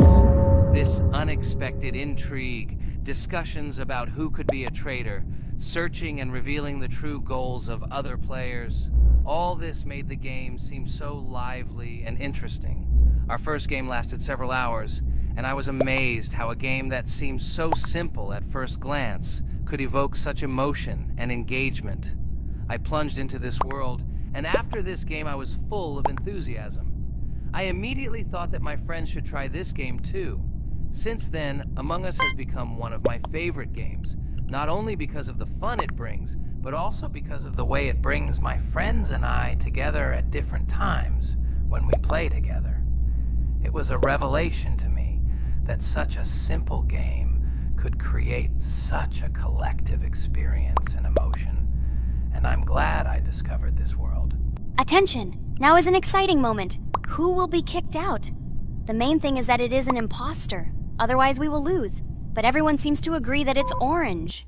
This unexpected intrigue, discussions about who could be a traitor, searching and revealing the true goals of other players. All this made the game seem so lively and interesting. Our first game lasted several hours, and I was amazed how a game that seemed so simple at first glance could evoke such emotion and engagement. I plunged into this world, and after this game I was full of enthusiasm. I immediately thought that my friends should try this game too. Since then, Among Us has become one of my favorite games, not only because of the fun it brings, but also because of the way it brings my friends and I together at different times when we play together. It was a revelation to me that such a simple game could create such a collective experience and emotion, and I'm glad I discovered this world. Attention! Now is an exciting moment. Who will be kicked out? The main thing is that it is an imposter. Otherwise we will lose. But everyone seems to agree that it's orange.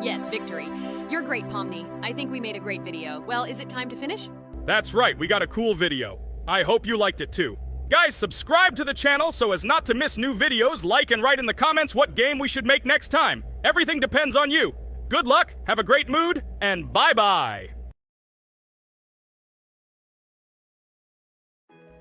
Yes, victory. You're great, Pomni. I think we made a great video. Well, is it time to finish? That's right, we got a cool video. I hope you liked it too. Guys, subscribe to the channel so as not to miss new videos, like and write in the comments what game we should make next time. Everything depends on you. Good luck, have a great mood, and bye-bye.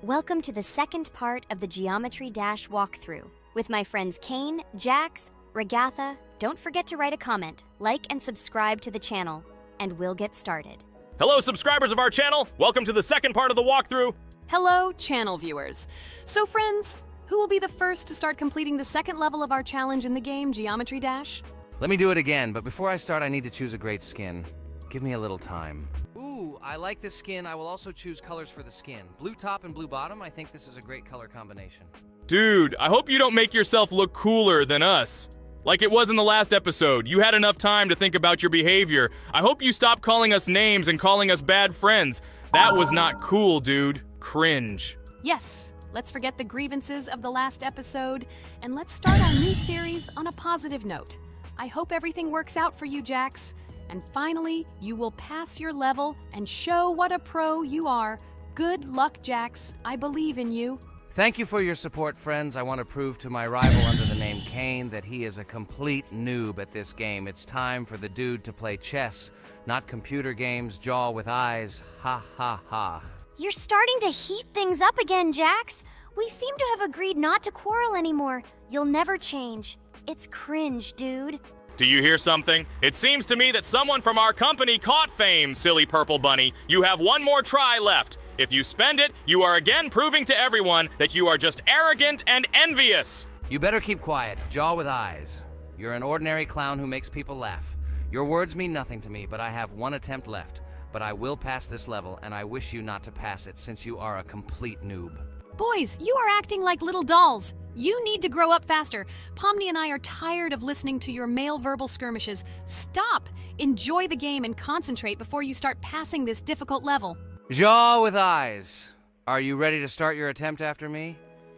Welcome to the second part of the Geometry Dash walkthrough. With my friends Kane, Jax, Regatha, don't forget to write a comment, like and subscribe to the channel, and we'll get started. Hello, subscribers of our channel. Welcome to the second part of the walkthrough. Hello, channel viewers. So friends, who will be the first to start completing the second level of our challenge in the game, Geometry Dash? Let me do it again, but before I start I need to choose a great skin. Give me a little time. Ooh, I like this skin. I will also choose colors for the skin. Blue top and blue bottom. I think this is a great color combination. Dude, I hope you don't make yourself look cooler than us. Like it was in the last episode, you had enough time to think about your behavior. I hope you stop calling us names and calling us bad friends. That was not cool, dude. Cringe. Yes, let's forget the grievances of the last episode, and let's start our new series on a positive note. I hope everything works out for you, Jax. And finally, you will pass your level and show what a pro you are. Good luck, Jax. I believe in you. Thank you for your support, friends. I want to prove to my rival under the name Kane that he is a complete noob at this game. It's time for the dude to play chess, not computer games, jaw with eyes. Ha ha ha. You're starting to heat things up again, Jax. We seem to have agreed not to quarrel anymore. You'll never change. It's cringe, dude. Do you hear something? It seems to me that someone from our company caught fame, silly purple bunny. You have one more try left. If you spend it, you are again proving to everyone that you are just arrogant and envious. You better keep quiet, jaw with eyes. You're an ordinary clown who makes people laugh. Your words mean nothing to me, but I have one attempt left. But I will pass this level, and I wish you not to pass it since you are a complete noob. Boys, you are acting like little dolls. You need to grow up faster. Pomni and I are tired of listening to your male verbal skirmishes. Stop! Enjoy the game and concentrate before you start passing this difficult level. Jaw with eyes. Are you ready to start your attempt after me?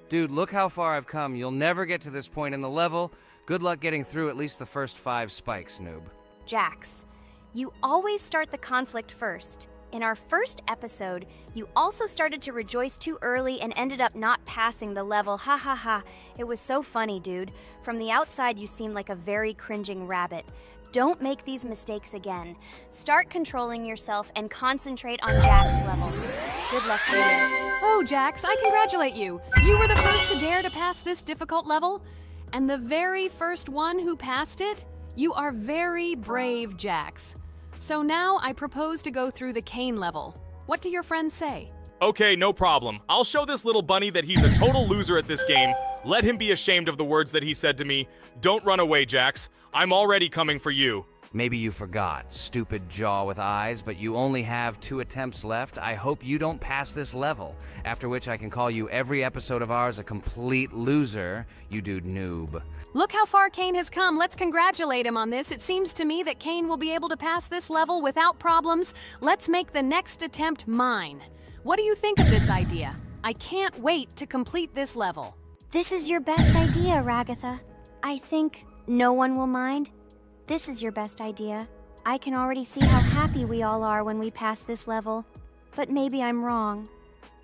Dude, look how far I've come. You'll never get to this point in the level. Good luck getting through at least the first 5 spikes, noob. Jax, you always start the conflict first. In our first episode, you also started to rejoice too early and ended up not passing the level. Ha ha ha. It was so funny, dude. From the outside, you seemed like a very cringing rabbit. Don't make these mistakes again. Start controlling yourself and concentrate on Jack's level. Good luck to you. Oh, Jax, I congratulate you. You were the first to dare to pass this difficult level, and the very first one who passed it. You are very brave, Jax. So now I propose to go through the Kane level. What do your friends say? Okay, no problem. I'll show this little bunny that he's a total loser at this game. Let him be ashamed of the words that he said to me. Don't run away, Jax. I'm already coming for you. Maybe you forgot, stupid jaw with eyes, but you only have 2 attempts left. I hope you don't pass this level, after which I can call you every episode of ours a complete loser, you dude noob. Look how far Kane has come. Let's congratulate him on this. It seems to me that Kane will be able to pass this level without problems. Let's make the next attempt mine. What do you think of this idea? I can't wait to complete this level. This is your best idea, Ragatha. I think no one will mind. This is your best idea. I can already see how happy we all are when we pass this level. But maybe I'm wrong.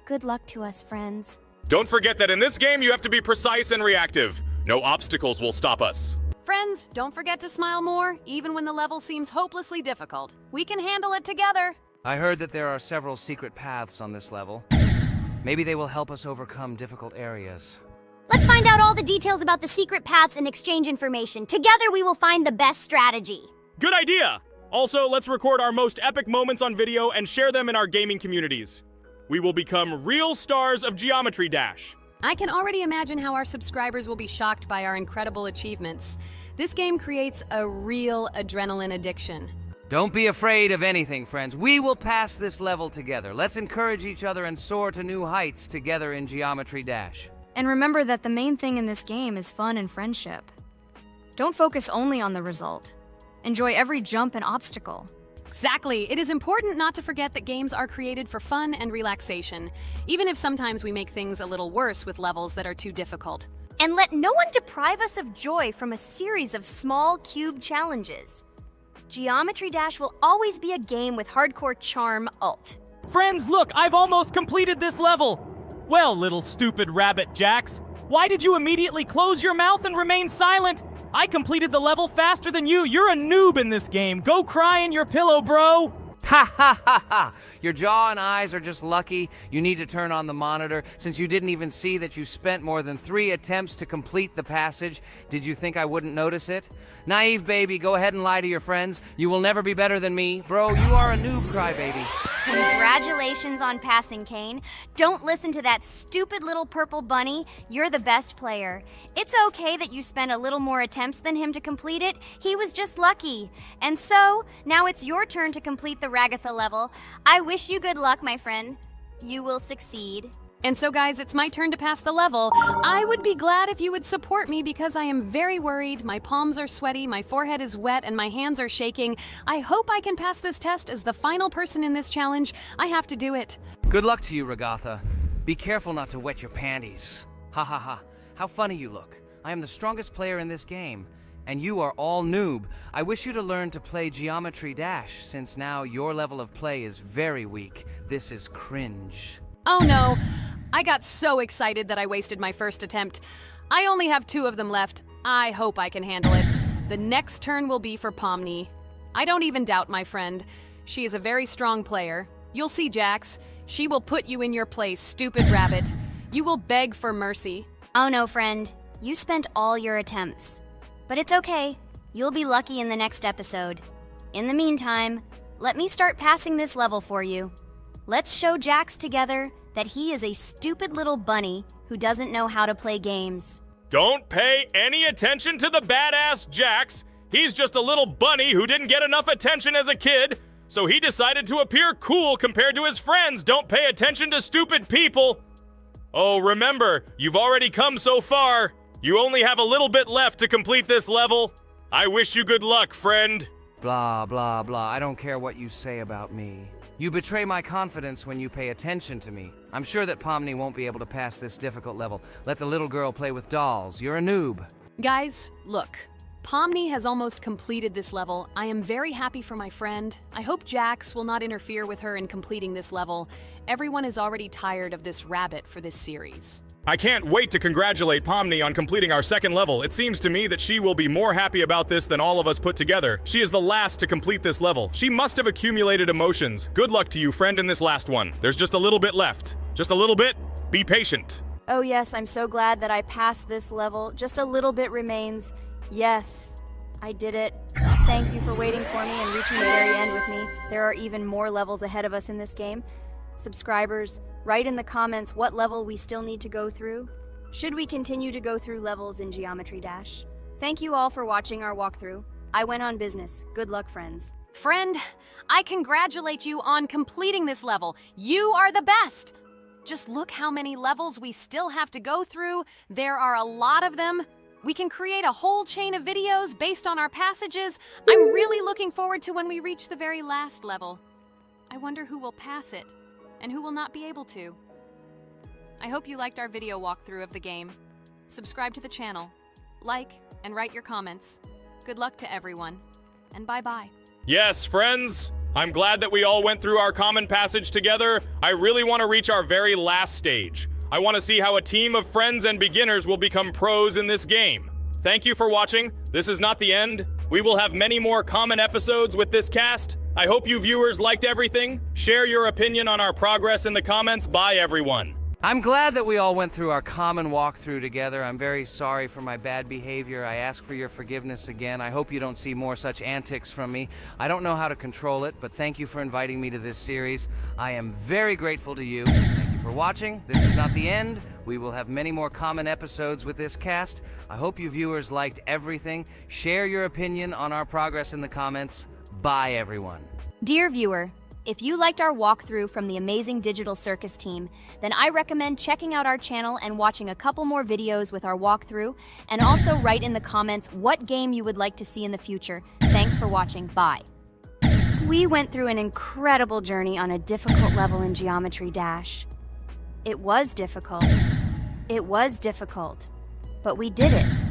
Good luck to us, friends. Don't forget that in this game you have to be precise and reactive. No obstacles will stop us. Friends, don't forget to smile more, even when the level seems hopelessly difficult. We can handle it together. I heard that there are several secret paths on this level. Maybe they will help us overcome difficult areas. Let's find out all the details about the secret paths and exchange information. Together we will find the best strategy. Good idea! Also, let's record our most epic moments on video and share them in our gaming communities. We will become real stars of Geometry Dash. I can already imagine how our subscribers will be shocked by our incredible achievements. This game creates a real adrenaline addiction. Don't be afraid of anything, friends. We will pass this level together. Let's encourage each other and soar to new heights together in Geometry Dash. And remember that the main thing in this game is fun and friendship. Don't focus only on the result. Enjoy every jump and obstacle. Exactly. It is important not to forget that games are created for fun and relaxation, even if sometimes we make things a little worse with levels that are too difficult. And let no one deprive us of joy from a series of small cube challenges. Geometry Dash will always be a game with hardcore charm ult. Friends, look, I've almost completed this level. Well, little stupid rabbit Jax, why did you immediately close your mouth and remain silent? I completed the level faster than you. You're a noob in this game. Go cry in your pillow, bro. Ha ha ha ha! Your jaw and eyes are just lucky. You need to turn on the monitor since you didn't even see that you spent more than 3 attempts to complete the passage. Did you think I wouldn't notice it? Naive baby, go ahead and lie to your friends. You will never be better than me. Bro, you are a noob crybaby. Congratulations on passing, Kane. Don't listen to that stupid little purple bunny. You're the best player. It's okay that you spent a little more attempts than him to complete it. He was just lucky. And so, now it's your turn to complete the Ragatha level. I wish you good luck, my friend. You will succeed. And so, guys, it's my turn to pass the level. I would be glad if you would support me because I am very worried. My palms are sweaty, my forehead is wet, and my hands are shaking. I hope I can pass this test as the final person in this challenge. I have to do it. Good luck to you, Ragatha. Be careful not to wet your panties. Ha ha ha. How funny you look. I am the strongest player in this game. And you are all noob. I wish you to learn to play Geometry Dash, since now your level of play is very weak. This is cringe. Oh no, I got so excited that I wasted my first attempt. I only have 2 of them left. I hope I can handle it. The next turn will be for Pomni. I don't even doubt my friend. She is a very strong player. You'll see, Jax. She will put you in your place, stupid rabbit. You will beg for mercy. Oh no, friend. You spent all your attempts. But it's okay. You'll be lucky in the next episode. In the meantime, let me start passing this level for you. Let's show Jax together that he is a stupid little bunny who doesn't know how to play games. Don't pay any attention to the badass Jax. He's just a little bunny who didn't get enough attention as a kid, so he decided to appear cool compared to his friends. Don't pay attention to stupid people. Oh, remember, you've already come so far. You only have a little bit left to complete this level. I wish you good luck, friend. Blah, blah, blah. I don't care what you say about me. You betray my confidence when you pay attention to me. I'm sure that Pomni won't be able to pass this difficult level. Let the little girl play with dolls. You're a noob. Guys, look. Pomni has almost completed this level. I am very happy for my friend. I hope Jax will not interfere with her in completing this level. Everyone is already tired of this rabbit for this series. I can't wait to congratulate Pomni on completing our second level. It seems to me that she will be more happy about this than all of us put together. She is the last to complete this level. She must have accumulated emotions. Good luck to you, friend, in this last one. There's just a little bit left. Just a little bit. Be patient. Oh yes, I'm so glad that I passed this level. Just a little bit remains. Yes, I did it. Thank you for waiting for me and reaching the very end with me. There are even more levels ahead of us in this game. Subscribers, write in the comments what level we still need to go through. Should we continue to go through levels in Geometry Dash? Thank you all for watching our walkthrough. I went on business. Good luck, friends. Friend, I congratulate you on completing this level. You are the best. Just look how many levels we still have to go through. There are a lot of them. We can create a whole chain of videos based on our passages. I'm really looking forward to when we reach the very last level. I wonder who will pass it and who will not be able to. I hope you liked our video walkthrough of the game. Subscribe to the channel, like, and write your comments. Good luck to everyone, and bye-bye. Yes, friends. I'm glad that we all went through our common passage together. I really want to reach our very last stage. I want to see how a team of friends and beginners will become pros in this game. Thank you for watching. This is not the end. We will have many more common episodes with this cast. I hope you viewers liked everything. Share your opinion on our progress in the comments. Bye, everyone. I'm glad that we all went through our common walkthrough together. I'm very sorry for my bad behavior. I ask for your forgiveness again. I hope you don't see more such antics from me. I don't know how to control it, but thank you for inviting me to this series. I am very grateful to you. Thank you for watching. This is not the end. We will have many more common episodes with this cast. I hope you viewers liked everything. Share your opinion on our progress in the comments. Bye, everyone. Dear viewer, if you liked our walkthrough from the amazing Digital Circus team, then I recommend checking out our channel and watching a couple more videos with our walkthrough, and also write in the comments what game you would like to see in the future. Thanks for watching. Bye. We went through an incredible journey on a difficult level in Geometry Dash. It was difficult. It was difficult. But we did it.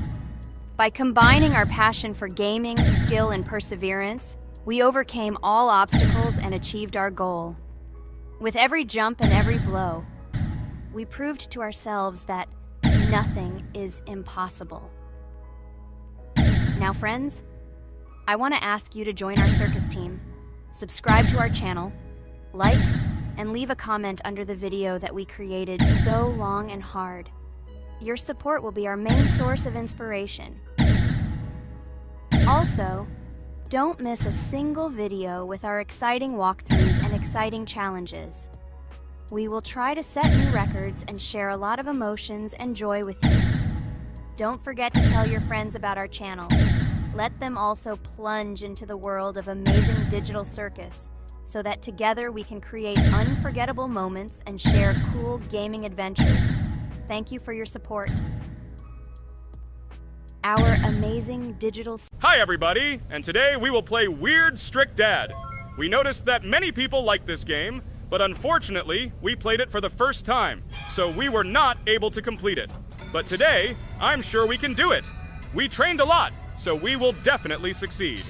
By combining our passion for gaming, skill, and perseverance, we overcame all obstacles and achieved our goal. With every jump and every blow, we proved to ourselves that nothing is impossible. Now, friends, I want to ask you to join our circus team. Subscribe to our channel, like, and leave a comment under the video that we created so long and hard. Your support will be our main source of inspiration. Also, don't miss a single video with our exciting walkthroughs and exciting challenges. We will try to set new records and share a lot of emotions and joy with you. Don't forget to tell your friends about our channel. Let them also plunge into the world of amazing Digital Circus so that together we can create unforgettable moments and share cool gaming adventures. Thank you for your support. Our amazing digital... Hi everybody, and today we will play Weird Strict Dad. We noticed that many people like this game, but unfortunately, we played it for the first time, so we were not able to complete it. But today, I'm sure we can do it. We trained a lot, so we will definitely succeed.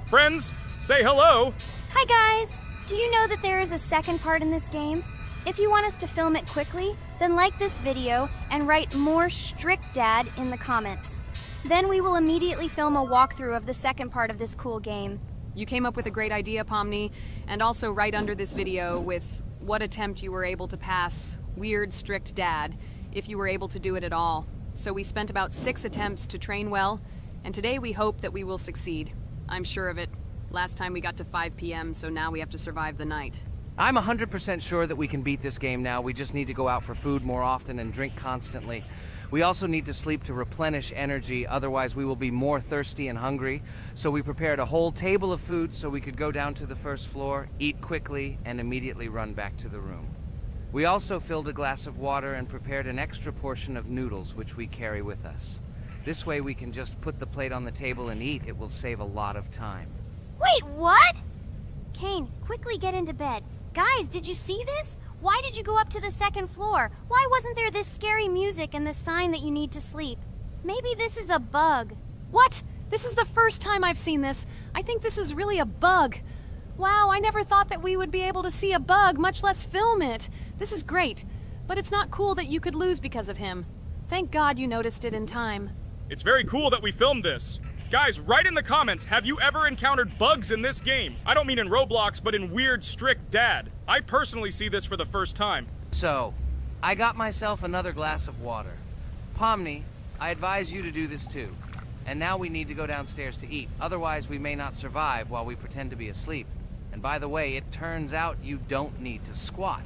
Friends, say hello. Hi guys! Do you know that there is a second part in this game? If you want us to film it quickly, then like this video and write more strict dad in the comments. Then we will immediately film a walkthrough of the second part of this cool game. You came up with a great idea, Pomni, and also right under this video with what attempt you were able to pass weird, strict dad, if you were able to do it at all. So we spent about 6 attempts to train well, and today we hope that we will succeed. I'm sure of it. Last time we got to 5 p.m., so now we have to survive the night. I'm 100% sure that we can beat this game now. We just need to go out for food more often and drink constantly. We also need to sleep to replenish energy, otherwise we will be more thirsty and hungry. So we prepared a whole table of food so we could go down to the first floor, eat quickly, and immediately run back to the room. We also filled a glass of water and prepared an extra portion of noodles, which we carry with us. This way we can just put the plate on the table and eat. It will save a lot of time. Wait, what? Kane, quickly get into bed. Guys, did you see this? Why did you go up to the second floor? Why wasn't there this scary music and the sign that you need to sleep? Maybe this is a bug. What? This is the first time I've seen this. I think this is really a bug. Wow, I never thought that we would be able to see a bug, much less film it. This is great, but it's not cool that you could lose because of him. Thank God you noticed it in time. It's very cool that we filmed this. Guys, write in the comments, have you ever encountered bugs in this game? I don't mean in Roblox, but in weird, strict dad. I personally see this for the first time. So, I got myself another glass of water. Pomni, I advise you to do this too. And now we need to go downstairs to eat. Otherwise, we may not survive while we pretend to be asleep. And by the way, it turns out you don't need to squat.